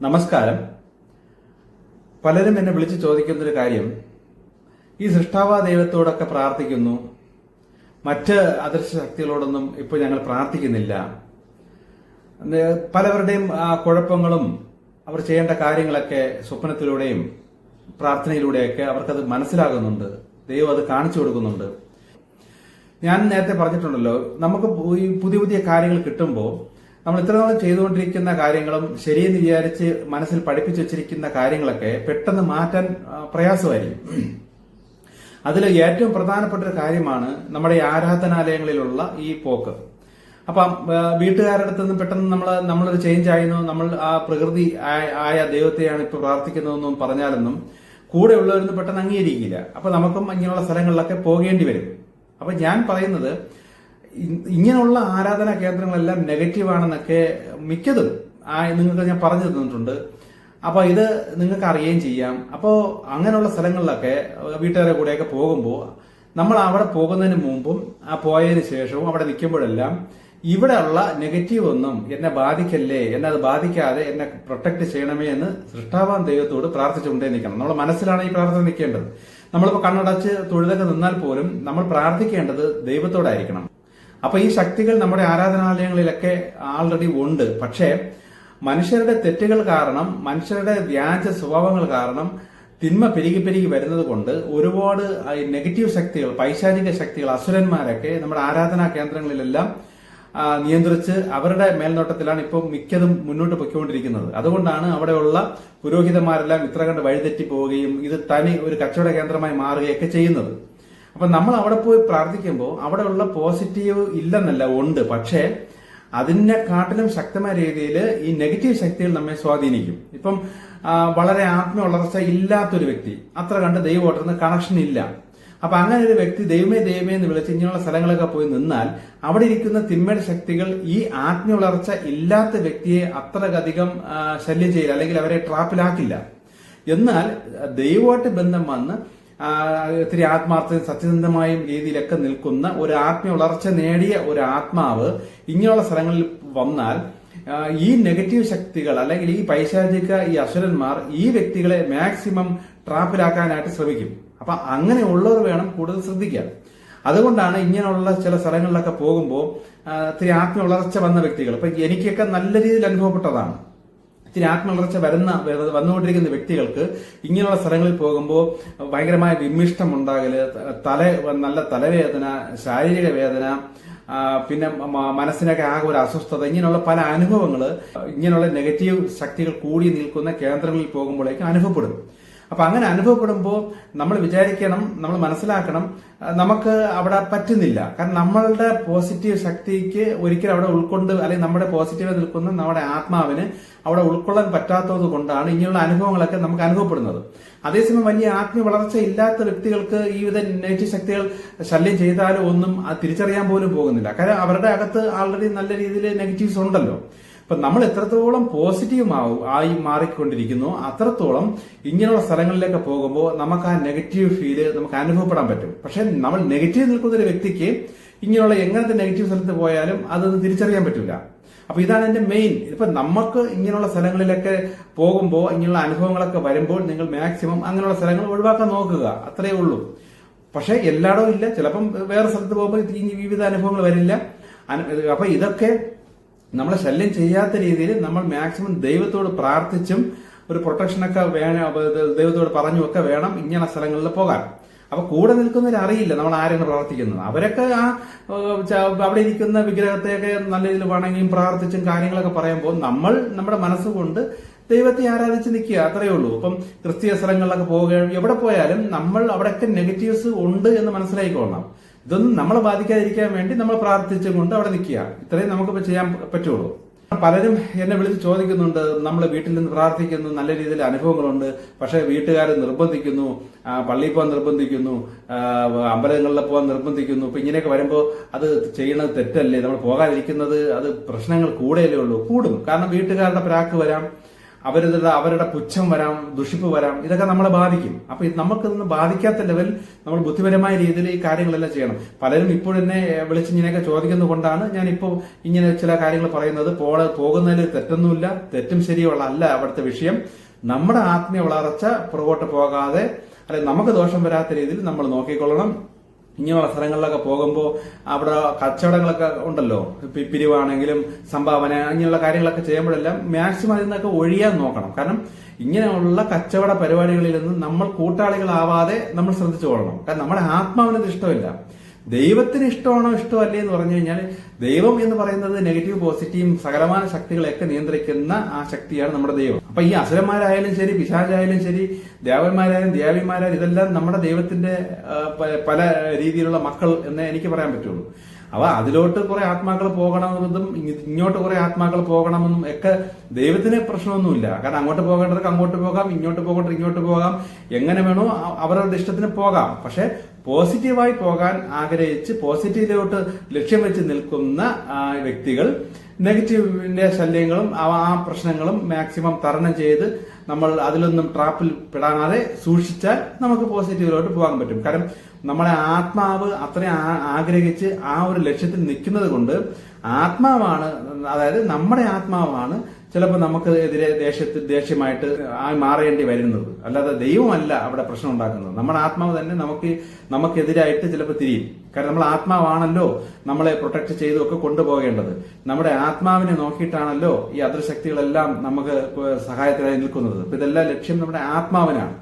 നമസ്കാരം. പലരും എന്നെ വിളിച്ച് ചോദിക്കുന്നൊരു കാര്യം, ഈ സൃഷ്ടാവാ ദൈവത്തോടൊക്കെ പ്രാർത്ഥിക്കുന്നു, മറ്റ് അദൃശ്യ ശക്തികളോടൊന്നും ഇപ്പോൾ ഞങ്ങൾ പ്രാർത്ഥിക്കുന്നില്ല. പലവരുടെയും കുഴപ്പങ്ങളും അവർ ചെയ്യേണ്ട കാര്യങ്ങളൊക്കെ സ്വപ്നത്തിലൂടെയും പ്രാർത്ഥനയിലൂടെയൊക്കെ അവർക്കത് മനസ്സിലാകുന്നുണ്ട്, ദൈവം അത് കാണിച്ചു കൊടുക്കുന്നുണ്ട്. ഞാൻ നേരത്തെ പറഞ്ഞിട്ടുണ്ടല്ലോ, നമുക്ക് പുതിയ പുതിയ കാര്യങ്ങൾ കിട്ടുമ്പോൾ നമ്മൾ ഇത്ര നാളും ചെയ്തുകൊണ്ടിരിക്കുന്ന കാര്യങ്ങളും ശരിയെന്ന് വിചാരിച്ച് മനസ്സിൽ പഠിപ്പിച്ചു വെച്ചിരിക്കുന്ന കാര്യങ്ങളൊക്കെ പെട്ടെന്ന് മാറ്റാൻ പ്രയാസമായിരിക്കും. അതിൽ ഏറ്റവും പ്രധാനപ്പെട്ട ഒരു കാര്യമാണ് നമ്മുടെ ഈ ആരാധനാലയങ്ങളിലുള്ള ഈ പോക്ക്. അപ്പം വീട്ടുകാരുടെ അടുത്ത് നിന്ന് പെട്ടെന്ന് നമ്മളൊരു ചേഞ്ച് ആയിരുന്നു, നമ്മൾ ആ പ്രകൃതി ആയ ദൈവത്തെയാണ് ഇപ്പൊ പ്രാർത്ഥിക്കുന്നതെന്നും പറഞ്ഞാലൊന്നും കൂടെ ഉള്ളവരൊന്നും പെട്ടെന്ന് അംഗീകരിക്കില്ല. അപ്പൊ നമുക്കും ഇങ്ങനെയുള്ള സ്ഥലങ്ങളിലൊക്കെ പോകേണ്ടി വരും. അപ്പൊ ഞാൻ പറയുന്നത്, ഇങ്ങനെയുള്ള ആരാധനാ കേന്ദ്രങ്ങളെല്ലാം നെഗറ്റീവാണെന്നൊക്കെ മിക്കതും നിങ്ങൾക്ക് ഞാൻ പറഞ്ഞു തന്നിട്ടുണ്ട്. അപ്പൊ ഇത് നിങ്ങൾക്ക് അറിയുകയും ചെയ്യാം. അപ്പോൾ അങ്ങനെയുള്ള സ്ഥലങ്ങളിലൊക്കെ വീട്ടുകാരെ കൂടെയൊക്കെ പോകുമ്പോൾ നമ്മൾ അവിടെ പോകുന്നതിന് മുമ്പും പോയതിനു ശേഷവും അവിടെ നിൽക്കുമ്പോഴെല്ലാം ഇവിടെയുള്ള നെഗറ്റീവ് ഒന്നും എന്നെ ബാധിക്കല്ലേ, എന്നെ അത് ബാധിക്കാതെ എന്നെ പ്രൊട്ടക്ട് ചെയ്യണമേ എന്ന് സൃഷ്ടാവാൻ ദൈവത്തോട് പ്രാർത്ഥിച്ചുകൊണ്ടേ നിൽക്കണം. നമ്മുടെ മനസ്സിലാണ് ഈ പ്രാർത്ഥന നിൽക്കേണ്ടത്. നമ്മളിപ്പോൾ കണ്ണടച്ച് തൊഴുതൊക്കെ നിന്നാൽ പോലും നമ്മൾ പ്രാർത്ഥിക്കേണ്ടത് ദൈവത്തോടായിരിക്കണം. അപ്പൊ ഈ ശക്തികൾ നമ്മുടെ ആരാധനാലയങ്ങളിലൊക്കെ ആൾറെഡി ഉണ്ട്. പക്ഷേ മനുഷ്യരുടെ തെറ്റുകൾ കാരണം, മനുഷ്യരുടെ വ്യാജ സ്വഭാവങ്ങൾ കാരണം തിന്മ പെരുകി വരുന്നത് കൊണ്ട് ഒരുപാട് നെഗറ്റീവ് ശക്തികൾ, പൈശാചിക ശക്തികൾ, അസുരന്മാരൊക്കെ നമ്മുടെ ആരാധനാ കേന്ദ്രങ്ങളിലെല്ലാം നിയന്ത്രിച്ച് അവരുടെ മേൽനോട്ടത്തിലാണ് ഇപ്പോൾ മിക്കതും മുന്നോട്ട് പൊയ്ക്കൊണ്ടിരിക്കുന്നത്. അതുകൊണ്ടാണ് അവിടെയുള്ള പുരോഹിതന്മാരെല്ലാം ഇത്ര കണ്ട് വഴിതെറ്റി പോവുകയും ഇത് തനി ഒരു കച്ചവട കേന്ദ്രമായി മാറുകയൊക്കെ ചെയ്യുന്നത്. അപ്പൊ നമ്മൾ അവിടെ പോയി പ്രാർത്ഥിക്കുമ്പോൾ അവിടെയുള്ള പോസിറ്റീവ് ഇല്ലെന്നല്ല, ഉണ്ട്. പക്ഷേ അതിനെക്കാട്ടിലും ശക്തമായ രീതിയിൽ ഈ നെഗറ്റീവ് ശക്തികൾ നമ്മെ സ്വാധീനിക്കും. ഇപ്പം വളരെ ആത്മീയ വളർച്ച ഇല്ലാത്തൊരു വ്യക്തി, അത്ര കണ്ട് ദൈവമായിട്ടൊന്ന് കണക്ഷൻ ഇല്ല. അപ്പൊ അങ്ങനെ ഒരു വ്യക്തി ദൈവമേ ദൈവമേ എന്ന് വിളിച്ച് ഇങ്ങനെയുള്ള സ്ഥലങ്ങളൊക്കെ പോയി നിന്നാൽ അവിടെ ഇരിക്കുന്ന തിന്മയുടെ ശക്തികൾ ഈ ആത്മീയ വളർച്ച ഇല്ലാത്ത വ്യക്തിയെ അത്രയധികം ശല്യം ചെയ്യില്ല, അല്ലെങ്കിൽ അവരെ ട്രാപ്പിലാക്കില്ല. എന്നാൽ ദൈവമായിട്ട് ബന്ധം വന്ന് ഒത്തിരി ആത്മാർത്ഥ സത്യസന്ധമായും രീതിയിലൊക്കെ നിൽക്കുന്ന ഒരു ആത്മീയ വളർച്ച നേടിയ ഒരു ആത്മാവ് ഇങ്ങനെയുള്ള സ്ഥലങ്ങളിൽ വന്നാൽ ഈ നെഗറ്റീവ് ശക്തികൾ അല്ലെങ്കിൽ ഈ പൈശാചിക ഈ അസുരന്മാർ ഈ വ്യക്തികളെ മാക്സിമം ട്രാപ്പിലാക്കാനായിട്ട് ശ്രമിക്കും. അപ്പൊ അങ്ങനെയുള്ളവർ വേണം കൂടുതൽ ശ്രദ്ധിക്കാൻ. അതുകൊണ്ടാണ് ഇങ്ങനെയുള്ള ചില സ്ഥലങ്ങളിലൊക്കെ പോകുമ്പോൾ ഒത്തിരി ആത്മീയ വളർച്ച വന്ന വ്യക്തികൾ, ഇപ്പൊ എനിക്കൊക്കെ നല്ല രീതിയിൽ അനുഭവപ്പെട്ടതാണ്. ഇത്തിരി ആത്മവളർച്ച വന്നുകൊണ്ടിരിക്കുന്ന വ്യക്തികൾക്ക് ഇങ്ങനെയുള്ള സ്ഥലങ്ങളിൽ പോകുമ്പോൾ ഭയങ്കരമായ വിമിഷ്ടം ഉണ്ടാകല്, നല്ല തലവേദന, ശാരീരിക വേദന, പിന്നെ മനസ്സിനൊക്കെ ആകെ ഒരു അസ്വസ്ഥത, ഇങ്ങനെയുള്ള പല അനുഭവങ്ങള് ഇങ്ങനെയുള്ള നെഗറ്റീവ് ശക്തികൾ കൂടി നിൽക്കുന്ന കേന്ദ്രങ്ങളിൽ പോകുമ്പോഴേക്ക് അനുഭവപ്പെടും. അപ്പൊ അങ്ങനെ അനുഭവപ്പെടുമ്പോൾ നമ്മൾ വിചാരിക്കണം, നമ്മൾ മനസ്സിലാക്കണം, നമുക്ക് അവിടെ പറ്റുന്നില്ല. കാരണം നമ്മളുടെ പോസിറ്റീവ് ശക്തിക്ക് ഒരിക്കലും അവിടെ ഉൾക്കൊണ്ട്, അല്ലെങ്കിൽ നമ്മുടെ പോസിറ്റീവ് നിൽക്കുന്ന നമ്മുടെ ആത്മാവിന് അവിടെ ഉൾക്കൊള്ളാൻ പറ്റാത്തത് കൊണ്ടാണ് ഇങ്ങനെയുള്ള അനുഭവങ്ങളൊക്കെ നമുക്ക് അനുഭവപ്പെടുന്നത്. അതേസമയം വലിയ ആത്മീയ വളർച്ച ഇല്ലാത്ത വ്യക്തികൾക്ക് ഈ വിധ നെഗറ്റീവ് ശക്തികൾ ശല്യം ചെയ്താലും ഒന്നും അത് തിരിച്ചറിയാൻ പോലും പോകുന്നില്ല. കാരണം അവരുടെ അകത്ത് ആൾറെഡി നല്ല രീതിയിൽ നെഗറ്റീവ്സ് ഉണ്ടല്ലോ. അപ്പൊ നമ്മൾ എത്രത്തോളം പോസിറ്റീവ് ആയി മാറിക്കൊണ്ടിരിക്കുന്നു അത്രത്തോളം ഇങ്ങനെയുള്ള സ്ഥലങ്ങളിലേക്ക് പോകുമ്പോൾ നമുക്ക് ആ നെഗറ്റീവ് ഫീല് നമുക്ക് അനുഭവപ്പെടാൻ പറ്റും. പക്ഷെ നമ്മൾ നെഗറ്റീവ് നിൽക്കുന്ന ഒരു വ്യക്തിക്ക് ഇങ്ങനെയുള്ള എങ്ങനത്തെ നെഗറ്റീവ് സ്ഥലത്ത് പോയാലും അതൊന്നും തിരിച്ചറിയാൻ പറ്റില്ല. അപ്പൊ ഇതാണ് എന്റെ മെയിൻ. ഇപ്പൊ നമുക്ക് ഇങ്ങനെയുള്ള സ്ഥലങ്ങളിലൊക്കെ പോകുമ്പോൾ ഇങ്ങനെയുള്ള അനുഭവങ്ങളൊക്കെ വരുമ്പോൾ നിങ്ങൾ മാക്സിമം അങ്ങനെയുള്ള സ്ഥലങ്ങൾ ഒഴിവാക്കാൻ നോക്കുക, അത്രയേ ഉള്ളൂ. പക്ഷെ എല്ലായിടവും ഇല്ല, ചിലപ്പം വേറെ സ്ഥലത്ത് പോകുമ്പോൾ ഈ വിവിധ അനുഭവങ്ങൾ വരില്ല. അപ്പൊ ഇതൊക്കെ നമ്മളെ ശല്യം ചെയ്യാത്ത രീതിയിൽ നമ്മൾ മാക്സിമം ദൈവത്തോട് പ്രാർത്ഥിച്ചും ഒരു പ്രൊട്ടക്ഷനൊക്കെ ദൈവത്തോട് പറഞ്ഞുമൊക്കെ വേണം ഇങ്ങനെ സ്ഥലങ്ങളിൽ പോകാൻ. അപ്പൊ കൂടെ നിൽക്കുന്നവർ അറിയില്ല നമ്മൾ ആരാണ് പ്രാർത്ഥിക്കുന്നത്. അവരൊക്കെ അവിടെ ഇരിക്കുന്ന വിഗ്രഹത്തെയൊക്കെ നല്ല രീതിയിൽ വണങ്ങിയും പ്രാർത്ഥിച്ചും കാര്യങ്ങളൊക്കെ പറയുമ്പോൾ നമ്മൾ നമ്മുടെ മനസ്സുകൊണ്ട് ദൈവത്തെ ആരാധിച്ച് നിൽക്കുക, അത്രയേ ഉള്ളൂ. അപ്പം ക്രിസ്തീയ സ്ഥലങ്ങളിലൊക്കെ പോവുകയും എവിടെ പോയാലും നമ്മൾ അവിടെയൊക്കെ നെഗറ്റീവ്സ് ഉണ്ട് എന്ന് മനസ്സിലായിക്കൊള്ളണം. ഇതൊന്നും നമ്മളെ ബാധിക്കാതിരിക്കാൻ വേണ്ടി നമ്മൾ പ്രാർത്ഥിച്ചും കൊണ്ട് അവിടെ നിൽക്കുക, ഇത്രയും നമുക്ക് ചെയ്യാൻ പറ്റുള്ളൂ. പലരും എന്നെ വിളിച്ച് ചോദിക്കുന്നുണ്ട്, നമ്മൾ വീട്ടിൽ നിന്ന് പ്രാർത്ഥിക്കുന്നു, നല്ല രീതിയിൽ അനുഭവങ്ങളുണ്ട്, പക്ഷെ വീട്ടുകാർ നിർബന്ധിക്കുന്നു, പള്ളിയിൽ പോകാൻ നിർബന്ധിക്കുന്നു, അമ്പലങ്ങളിൽ പോകാൻ നിർബന്ധിക്കുന്നു. ഇപ്പൊ ഇങ്ങനെയൊക്കെ വരുമ്പോൾ അത് ചെയ്യുന്നത് തെറ്റല്ലേ, നമ്മൾ പോകാതിരിക്കുന്നത് അത് പ്രശ്നങ്ങൾ കൂടെയല്ലേ ഉള്ളൂ. കൂടും, കാരണം വീട്ടുകാരുടെ പ്രാക്ക് വരാം, അവരുടെ പുച്ഛം വരാം, ദുഷിപ്പ് വരാം, ഇതൊക്കെ നമ്മളെ ബാധിക്കും. അപ്പൊ നമുക്കിതൊന്നും ബാധിക്കാത്ത ലെവൽ നമ്മൾ ബുദ്ധിപരമായ രീതിയിൽ ഈ കാര്യങ്ങളെല്ലാം ചെയ്യണം. പലരും ഇപ്പോൾ എന്നെ വിളിച്ച് ഇങ്ങനെയൊക്കെ ചോദിക്കുന്നത് കൊണ്ടാണ് ഞാനിപ്പോൾ ഇങ്ങനെ ചില കാര്യങ്ങൾ പറയുന്നത്. പോകുന്നതിൽ തെറ്റൊന്നുമില്ല, തെറ്റും ശരിയുള്ള അല്ല അവിടുത്തെ വിഷയം. നമ്മുടെ ആത്മീയ വളർച്ച പുറകോട്ട് പോകാതെ അല്ലെങ്കിൽ നമുക്ക് ദോഷം വരാത്ത രീതിയിൽ നമ്മൾ നോക്കിക്കൊള്ളണം. ഇങ്ങനെയുള്ള സ്ഥലങ്ങളിലൊക്കെ പോകുമ്പോൾ അവിടെ കച്ചവടങ്ങളൊക്കെ ഉണ്ടല്ലോ, പിരിവാണെങ്കിലും സംഭാവന ഇങ്ങനെയുള്ള കാര്യങ്ങളൊക്കെ ചെയ്യുമ്പോഴെല്ലാം മാക്സിമം അതിൽ നിന്നൊക്കെ ഒഴിയാൻ നോക്കണം. കാരണം ഇങ്ങനെയുള്ള കച്ചവട പരിപാടികളിൽ നിന്ന് നമ്മൾ കൂട്ടാളികളാവാതെ നമ്മൾ ശ്രദ്ധിച്ചു കൊള്ളണം. കാരണം നമ്മുടെ ആത്മാവിന് ഇത് ഇഷ്ടമില്ല. ദൈവത്തിന് ഇഷ്ടമാണോ ഇഷ്ടമല്ലേ എന്ന് പറഞ്ഞു കഴിഞ്ഞാൽ ദൈവം എന്ന് പറയുന്നത് നെഗറ്റീവ് പോസിറ്റീവും സകലമാന ശക്തികളെയൊക്കെ നിയന്ത്രിക്കുന്ന ആ ശക്തിയാണ് നമ്മുടെ ദൈവം. അപ്പൊ ഈ അസുരന്മാരായാലും ശരി, പിശാചായാലും ശരി, ദേവന്മാരായാലും ദേവിമാരായാലും ഇതെല്ലാം നമ്മുടെ ദൈവത്തിന്റെ പല രീതിയിലുള്ള മക്കൾ എന്നേ എനിക്ക് പറയാൻ പറ്റുള്ളൂ. അവ അതിലോട്ട് കുറെ ആത്മാക്കൾ പോകണമെന്നതും ഇങ്ങോട്ട് കുറെ ആത്മാക്കൾ പോകണമെന്നും ഒക്കെ ദൈവത്തിന് പ്രശ്നമൊന്നുമില്ല. കാരണം അങ്ങോട്ട് പോകേണ്ടവർക്ക് അങ്ങോട്ട് പോകാം, ഇങ്ങോട്ട് പോകേണ്ടവർ ഇങ്ങോട്ട് പോകാം, എങ്ങനെ വേണോ അവരുടെ ഇഷ്ടത്തിന് പോകാം. പക്ഷെ പോസിറ്റീവായി പോകാൻ ആഗ്രഹിച്ച് പോസിറ്റീവിലോട്ട് ലക്ഷ്യം വെച്ച് നിൽക്കുന്ന വ്യക്തികൾ നെഗറ്റീവിന്റെ ശല്യങ്ങളും ആ പ്രശ്നങ്ങളും മാക്സിമം തരണം ചെയ്ത് നമ്മൾ അതിലൊന്നും ട്രാപ്പിൽ പെടാതെ സൂക്ഷിച്ചാൽ നമുക്ക് പോസിറ്റീവിലോട്ട് പോകാൻ പറ്റും. കാരണം നമ്മളെ ആത്മാവ് അത്രയും ആഗ്രഹിച്ച് ആ ഒരു ലക്ഷ്യത്തിൽ നിൽക്കുന്നത് കൊണ്ട് ആത്മാവാണ്, അതായത് നമ്മുടെ ആത്മാവാണ് ചിലപ്പോൾ നമുക്ക് എതിരെ ദേഷ്യമായിട്ട് മാറേണ്ടി വരുന്നത്. അല്ലാതെ ദൈവമല്ല അവിടെ പ്രശ്നം ഉണ്ടാക്കുന്നത്. നമ്മുടെ ആത്മാവ് തന്നെ നമുക്കെതിരായിട്ട് ചിലപ്പോൾ തിരിയും. കാരണം നമ്മൾ ആത്മാവാണല്ലോ നമ്മളെ പ്രൊട്ടക്ട് ചെയ്തും ഒക്കെ കൊണ്ടുപോകേണ്ടത്. നമ്മുടെ ആത്മാവിനെ നോക്കിയിട്ടാണല്ലോ ഈ അദൃശക്തികളെല്ലാം നമുക്ക് സഹായത്തിനായി നിൽക്കുന്നത്. അപ്പൊ ഇതെല്ലാം ലക്ഷ്യം നമ്മുടെ ആത്മാവിനാണ്.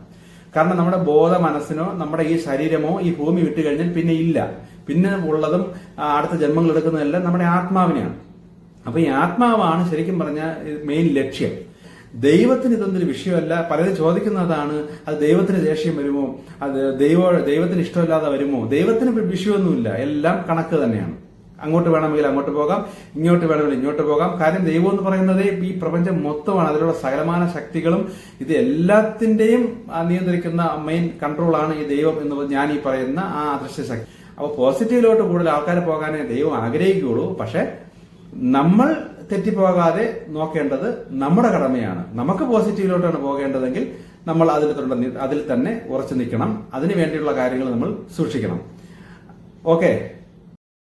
കാരണം നമ്മുടെ ബോധ മനസ്സിനോ നമ്മുടെ ഈ ശരീരമോ ഈ ഭൂമി വിട്ടു കഴിഞ്ഞാൽ പിന്നെ ഇല്ല. പിന്നെ ഉള്ളതും അടുത്ത ജന്മങ്ങൾ എടുക്കുന്നതെല്ലാം നമ്മുടെ ആത്മാവിനെയാണ്. അപ്പൊ ഈ ആത്മാവാണ് ശരിക്കും പറഞ്ഞ മെയിൻ ലക്ഷ്യം. ദൈവത്തിന് ഇതൊന്നൊരു വിഷയമല്ല. പലരും ചോദിക്കുന്നതാണ്, അത് ദൈവത്തിന് ദേഷ്യം വരുമോ, അത് ദൈവത്തിന് ഇഷ്ടമില്ലാതെ വരുമോ? ദൈവത്തിന് വിഷയമൊന്നുമില്ല, എല്ലാം കണക്ക് തന്നെയാണ്. അങ്ങോട്ട് വേണമെങ്കിൽ അങ്ങോട്ട് പോകാം, ഇങ്ങോട്ട് വേണമെങ്കിൽ ഇങ്ങോട്ട് പോകാം. കാര്യം ദൈവം എന്ന് പറയുന്നത് ഈ പ്രപഞ്ചം മൊത്തമാണ്. അതിലുള്ള സകലമാന ശക്തികളും ഇത് എല്ലാത്തിന്റെയും നിയന്ത്രിക്കുന്ന മെയിൻ കൺട്രോളാണ് ഈ ദൈവം എന്ന് ഞാൻ ഈ പറയുന്ന ആ അദൃശ്യ ശക്തി. അപ്പൊ പോസിറ്റീവിലോട്ട് കൂടുതൽ ആൾക്കാർ പോകാനേ ദൈവം ആഗ്രഹിക്കുകയുള്ളൂ. പക്ഷെ നമ്മൾ തെറ്റിപ്പോകാതെ നോക്കേണ്ടത് നമ്മുടെ കടമയാണ്. നമുക്ക് പോസിറ്റീവിലോട്ടാണ് പോകേണ്ടതെങ്കിൽ നമ്മൾ അതിൽ തന്നെ ഉറച്ചു നിൽക്കണം. അതിനു വേണ്ടിയുള്ള കാര്യങ്ങൾ നമ്മൾ സൂക്ഷിക്കണം. ഓക്കെ.